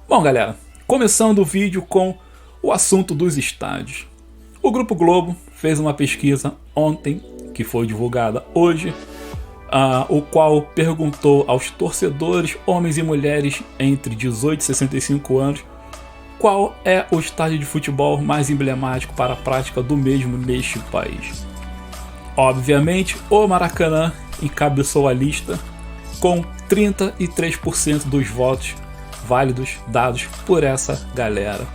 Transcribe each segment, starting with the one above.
Bom, galera, começando o vídeo com o assunto dos estádios. O Grupo Globo fez uma pesquisa ontem, que foi divulgada hoje, o qual perguntou aos torcedores, homens e mulheres entre 18 e 65 anos, qual é o estádio de futebol mais emblemático para a prática do mesmo neste país. Obviamente, o Maracanã encabeçou a lista com 33% dos votos válidos dados por essa galera.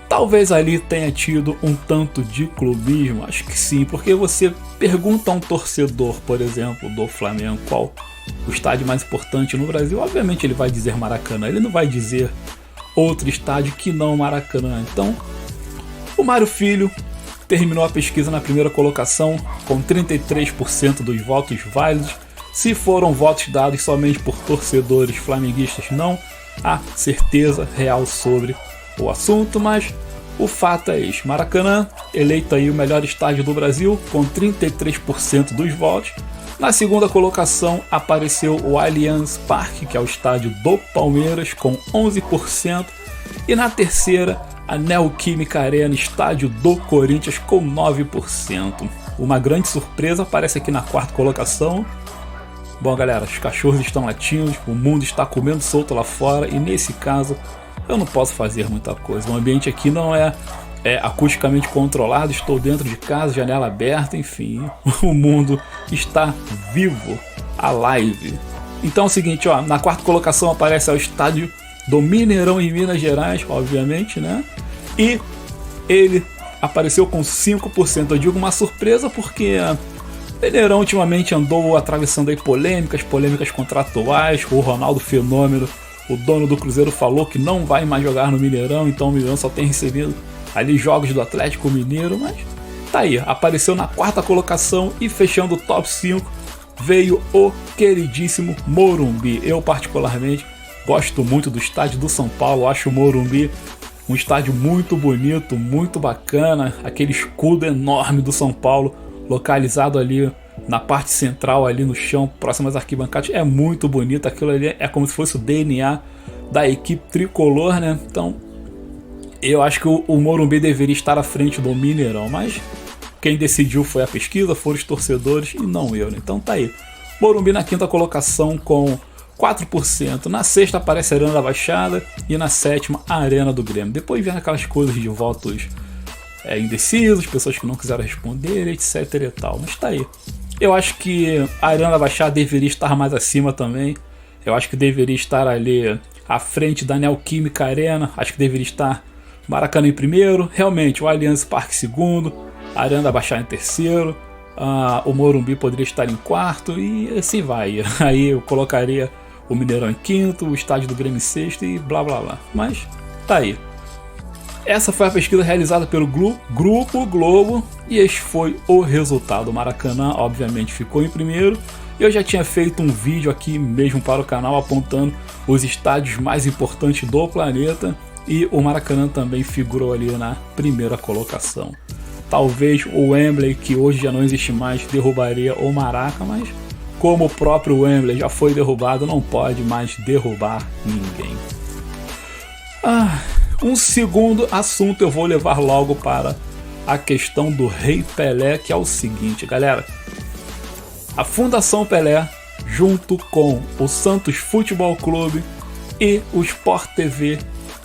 Talvez ali tenha tido um tanto de clubismo, acho que sim, porque você pergunta a um torcedor, por exemplo, do Flamengo, qual o estádio mais importante no Brasil, obviamente ele vai dizer Maracanã, ele não vai dizer outro estádio que não Maracanã. Então, o Mário Filho terminou a pesquisa na primeira colocação com 33% dos votos válidos. Se foram votos dados somente por torcedores flamenguistas, não há certeza real sobre o assunto, mas o fato é este: Maracanã, eleito aí o melhor estádio do Brasil, com 33% dos votos. Na segunda colocação apareceu o Allianz Parque, que é o estádio do Palmeiras, com 11%. E na terceira, a Neoquímica Arena, estádio do Corinthians, com 9%. Uma grande surpresa aparece aqui na quarta colocação. Bom, galera, os cachorros estão latindo, o mundo está comendo solto lá fora, e nesse caso eu não posso fazer muita coisa. O ambiente aqui não é acusticamente controlado, estou dentro de casa, janela aberta, enfim, o mundo está vivo, alive. Então é o seguinte, ó, na quarta colocação aparece o estádio do Mineirão em Minas Gerais, obviamente, né? E ele apareceu com 5%. Eu digo uma surpresa porque Mineirão ultimamente andou atravessando aí polêmicas contratuais. O Ronaldo Fenômeno, o dono do Cruzeiro, falou que não vai mais jogar no Mineirão, então o Mineirão só tem recebido ali jogos do Atlético Mineiro, mas tá aí, apareceu na quarta colocação. E fechando o top 5 veio o queridíssimo Morumbi. Eu particularmente gosto muito do estádio do São Paulo, acho o Morumbi um estádio muito bonito, muito bacana, aquele escudo enorme do São Paulo localizado ali na parte central, ali no chão, próximo às arquibancadas, é muito bonito. Aquilo ali é como se fosse o DNA da equipe tricolor, né? Então eu acho que o Morumbi deveria estar à frente do Mineirão, mas quem decidiu foi a pesquisa, foram os torcedores e não eu, né? Então tá aí, Morumbi na quinta colocação com 4%. Na sexta aparece a Arena da Baixada e na sétima a Arena do Grêmio. Depois vem aquelas coisas de votos indecisos, pessoas que não quiseram responder, etc e tal. Mas tá aí. Eu acho que a Arena da Baixada deveria estar mais acima também. Eu acho que deveria estar ali à frente da Neoquímica Arena. Acho que deveria estar Maracanã em primeiro. Realmente, o Allianz Parque em segundo. A Arena da Baixada em terceiro. O Morumbi poderia estar em quarto e assim vai. Aí eu colocaria o Mineirão em quinto, o estádio do Grêmio em sexto e blá blá blá. Mas tá aí. Essa foi a pesquisa realizada pelo Grupo Globo e este foi o resultado. O Maracanã obviamente ficou em primeiro. Eu já tinha feito um vídeo aqui mesmo para o canal apontando os estádios mais importantes do planeta e o Maracanã também figurou ali na primeira colocação. Talvez o Wembley, que hoje já não existe mais, derrubaria o Maraca, mas como o próprio Wembley já foi derrubado, não pode mais derrubar ninguém. Um segundo assunto eu vou levar logo para a questão do Rei Pelé, que é o seguinte, galera. A Fundação Pelé, junto com o Santos Futebol Clube e o Sport TV,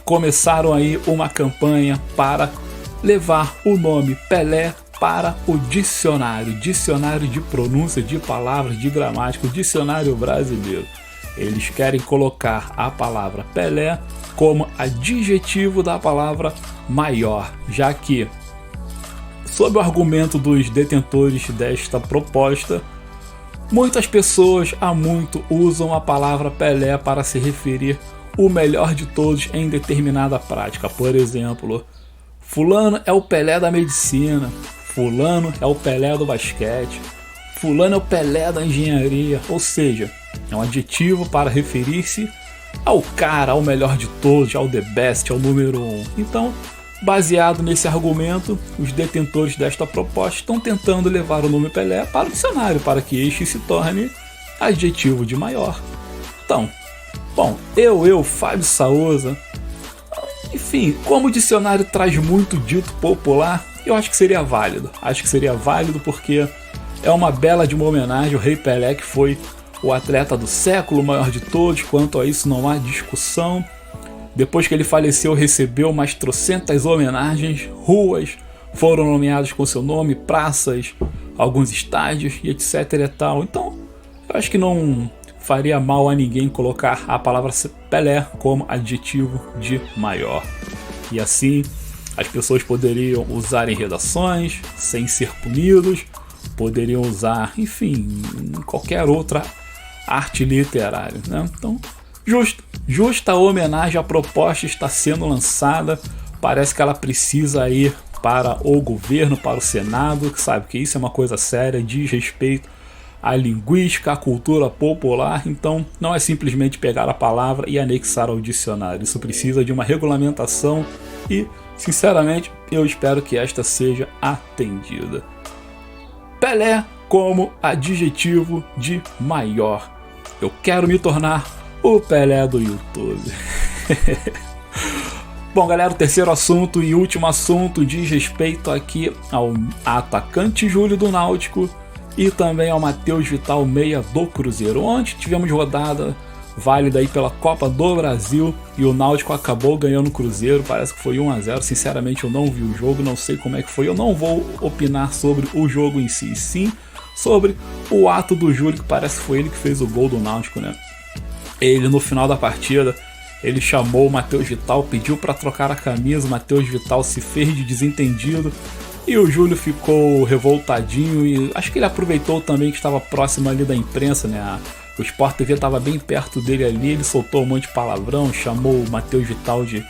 começaram aí uma campanha para levar o nome Pelé para o dicionário de pronúncia de palavras, de gramática, o dicionário brasileiro. Eles querem colocar a palavra Pelé como adjetivo da palavra maior, já que, sob o argumento dos detentores desta proposta, muitas pessoas há muito usam a palavra Pelé para se referir o melhor de todos em determinada prática. Por exemplo, fulano é o Pelé da medicina, fulano é o Pelé do basquete, fulano é o Pelé da engenharia, ou seja, é um adjetivo para referir-se ao cara, ao melhor de todos, ao the best, ao número 1. Então, baseado nesse argumento, os detentores desta proposta estão tentando levar o nome Pelé para o dicionário, para que este se torne adjetivo de maior. Então, bom, Fábio Saúza, Enfim, como o dicionário traz muito dito popular, eu acho que seria válido. Acho que seria válido porque é uma bela de uma homenagem ao Rei Pelé, que foi o atleta do século, o maior de todos. Quanto a isso não há discussão. Depois que ele faleceu, recebeu mais trocentas homenagens, ruas foram nomeadas com seu nome, praças, alguns estádios e etc e tal. Então, eu acho que não faria mal a ninguém colocar a palavra Pelé como adjetivo de maior. E assim, as pessoas poderiam usar em redações, sem ser punidos, poderiam usar, enfim, em qualquer outra arte literária, né? Então, justa homenagem, a proposta está sendo lançada, parece que ela precisa ir para o governo, para o Senado, que sabe que isso é uma coisa séria, diz respeito à linguística, à cultura popular, então não é simplesmente pegar a palavra e anexar ao dicionário, isso precisa de uma regulamentação e, sinceramente, eu espero que esta seja atendida. Pelé como adjetivo de maior. Eu quero me tornar o Pelé do YouTube. Bom, galera, o terceiro assunto e último assunto diz respeito aqui ao atacante Júlio do Náutico e também ao Matheus Vital, meia do Cruzeiro. Ontem tivemos rodada válida aí pela Copa do Brasil e o Náutico acabou ganhando o Cruzeiro, parece que foi 1-0. Sinceramente, eu não vi o jogo, não sei como é que foi, eu não vou opinar sobre o jogo em si, sim sobre o ato do Júlio, que parece que foi ele que fez o gol do Náutico, né? Ele, no final da partida, ele chamou o Matheus Vital, pediu para trocar a camisa, o Matheus Vital se fez de desentendido e o Júlio ficou revoltadinho e acho que ele aproveitou também que estava próximo ali da imprensa, né? O Sport TV estava bem perto dele ali, ele soltou um monte de palavrão, chamou o Matheus Vital de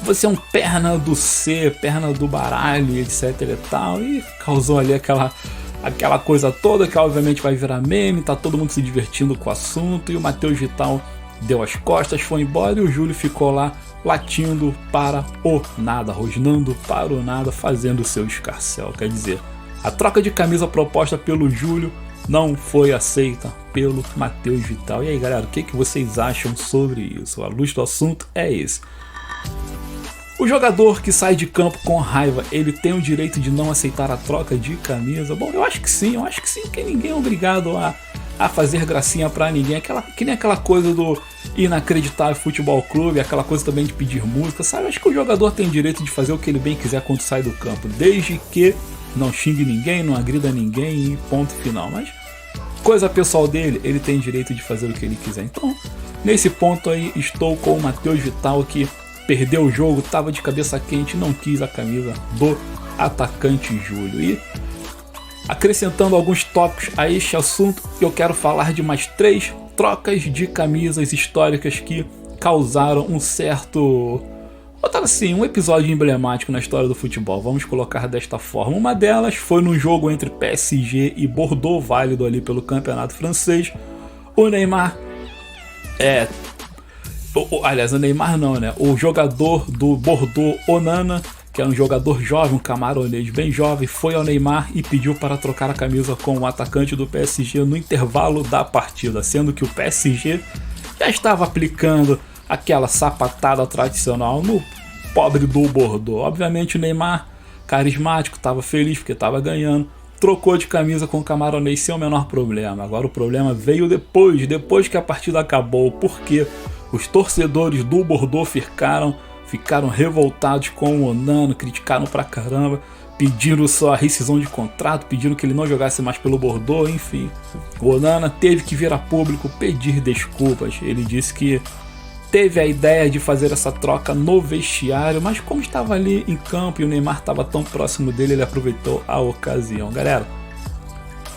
"você é um perna do C, perna do baralho", etc e tal, e causou ali aquela coisa toda que obviamente vai virar meme, tá todo mundo se divertindo com o assunto e o Matheus Vital deu as costas, foi embora e o Júlio ficou lá latindo para o nada, rosnando para o nada, fazendo o seu escarcéu. Quer dizer, a troca de camisa proposta pelo Júlio não foi aceita pelo Matheus Vital. E aí, galera, o que vocês acham sobre isso? A luz do assunto é esse. O jogador que sai de campo com raiva, ele tem o direito de não aceitar a troca de camisa? Bom, eu acho que sim, porque ninguém é obrigado a fazer gracinha pra ninguém. Que nem aquela coisa do Inacreditável Futebol Clube, aquela coisa também de pedir música, sabe? Eu acho que o jogador tem direito de fazer o que ele bem quiser quando sai do campo, desde que não xingue ninguém, não agrida ninguém e ponto final. Mas coisa pessoal dele, ele tem direito de fazer o que ele quiser. Então, nesse ponto aí, estou com o Matheus Vital, que perdeu o jogo, estava de cabeça quente, não quis a camisa do atacante Júlio. E acrescentando alguns tópicos a este assunto, eu quero falar de mais 3 trocas de camisas históricas que causaram um certo, botar assim, um episódio emblemático na história do futebol, vamos colocar desta forma. Uma delas foi num jogo entre PSG e Bordeaux, válido ali pelo campeonato francês. O Neymar aliás, o Neymar não, né? O jogador do Bordeaux, Onana, que é um jogador jovem, um camaronês bem jovem, foi ao Neymar e pediu para trocar a camisa com o atacante do PSG no intervalo da partida, sendo que o PSG já estava aplicando aquela sapatada tradicional no pobre do Bordeaux. Obviamente o Neymar, carismático, estava feliz porque estava ganhando, trocou de camisa com o camaronês sem o menor problema. Agora o problema veio depois que a partida acabou, porque os torcedores do Bordeaux ficaram revoltados com o Onana, criticaram pra caramba, pediram sua rescisão de contrato, pediram que ele não jogasse mais pelo Bordeaux, enfim. O Onana teve que vir a público pedir desculpas. Ele disse que teve a ideia de fazer essa troca no vestiário, mas como estava ali em campo e o Neymar estava tão próximo dele, ele aproveitou a ocasião. Galera,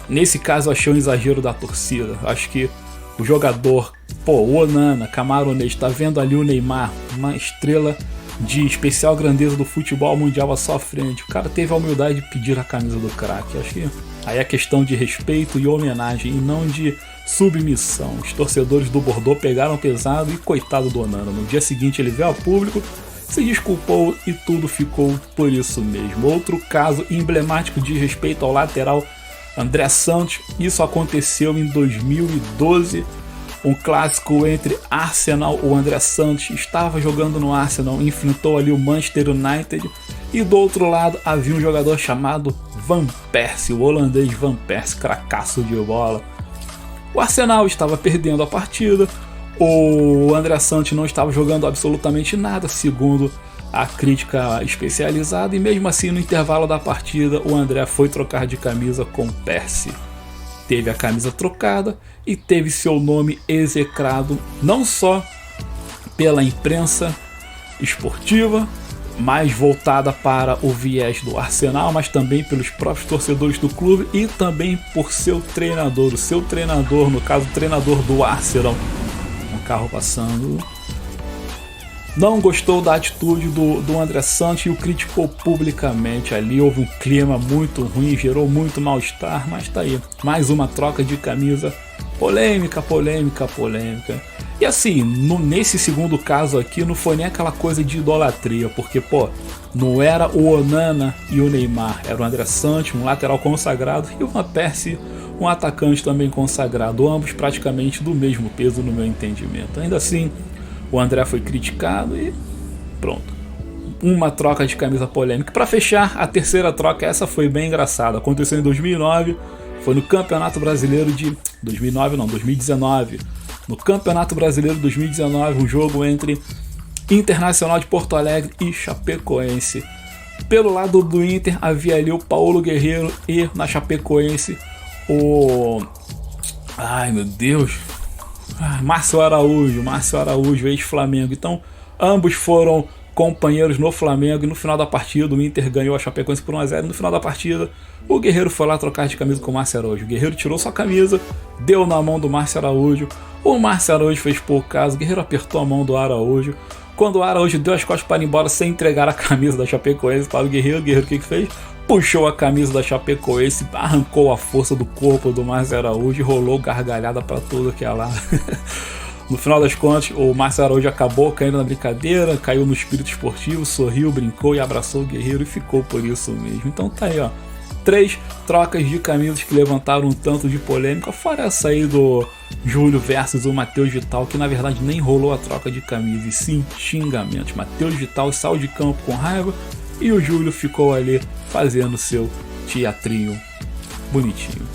nesse caso eu achei um exagero da torcida. Acho que o jogador, o Onana, camaronês, está vendo ali o Neymar, uma estrela de especial grandeza do futebol mundial à sua frente. O cara teve a humildade de pedir a camisa do craque. Acho que aí é questão de respeito e homenagem e não de submissão. Os torcedores do Bordeaux pegaram pesado e coitado do Onana. No dia seguinte ele veio ao público, se desculpou e tudo ficou por isso mesmo. Outro caso emblemático diz respeito ao lateral André Santos. Isso aconteceu em 2012. um clássico entre Arsenal. O André Santos estava jogando no Arsenal, enfrentou ali o Manchester United, e do outro lado havia um jogador chamado Van Persie, o holandês Van Persie, cracaço de bola. O Arsenal estava perdendo a partida, o André Santos não estava jogando absolutamente nada, segundo a crítica especializada, e mesmo assim no intervalo da partida o André foi trocar de camisa com Persie. Teve a camisa trocada e teve seu nome execrado não só pela imprensa esportiva, mais voltada para o viés do Arsenal, mas também pelos próprios torcedores do clube e também por seu treinador. O seu treinador, no caso o treinador do Arsenal, um carro passando, não gostou da atitude do André Santos e o criticou publicamente. Ali houve um clima muito ruim, gerou muito mal-estar, mas tá aí, mais uma troca de camisa, polêmica. E assim, nesse segundo caso aqui não foi nem aquela coisa de idolatria, porque não era o Onana e o Neymar, era o André Santos, um lateral consagrado, e o Van Persie, um atacante também consagrado, ambos praticamente do mesmo peso no meu entendimento. Ainda assim, o André foi criticado e pronto. Uma troca de camisa polêmica. Para fechar, a terceira troca, essa foi bem engraçada. Aconteceu em 2009, foi no Campeonato Brasileiro de... 2019. No Campeonato Brasileiro de 2019, um jogo entre Internacional de Porto Alegre e Chapecoense. Pelo lado do Inter havia ali o Paulo Guerreiro e na Chapecoense o... Ai meu Deus... Márcio Araújo, ex-Flamengo. Então, ambos foram companheiros no Flamengo e no final da partida o Inter ganhou a Chapecoense por 1-0. No final da partida, o Guerreiro foi lá trocar de camisa com o Márcio Araújo. O Guerreiro tirou sua camisa, deu na mão do Márcio Araújo. O Márcio Araújo fez pouco caso, o Guerreiro apertou a mão do Araújo. Quando o Araújo deu as costas para ir embora sem entregar a camisa da Chapecoense para o Guerreiro o que fez? Puxou a camisa da Chapecoense, arrancou a força do corpo do Márcio Araújo e rolou gargalhada para tudo que é lá. No final das contas, o Márcio Araújo acabou caindo na brincadeira, caiu no espírito esportivo, sorriu, brincou e abraçou o Guerreiro e ficou por isso mesmo. Então tá aí, 3 trocas de camisas que levantaram um tanto de polêmica, fora essa aí do Júlio versus o Matheus Vital, que na verdade nem rolou a troca de camisa, e sim xingamentos. Matheus Vital saiu de campo com raiva e o Júlio ficou ali fazendo seu teatrinho bonitinho.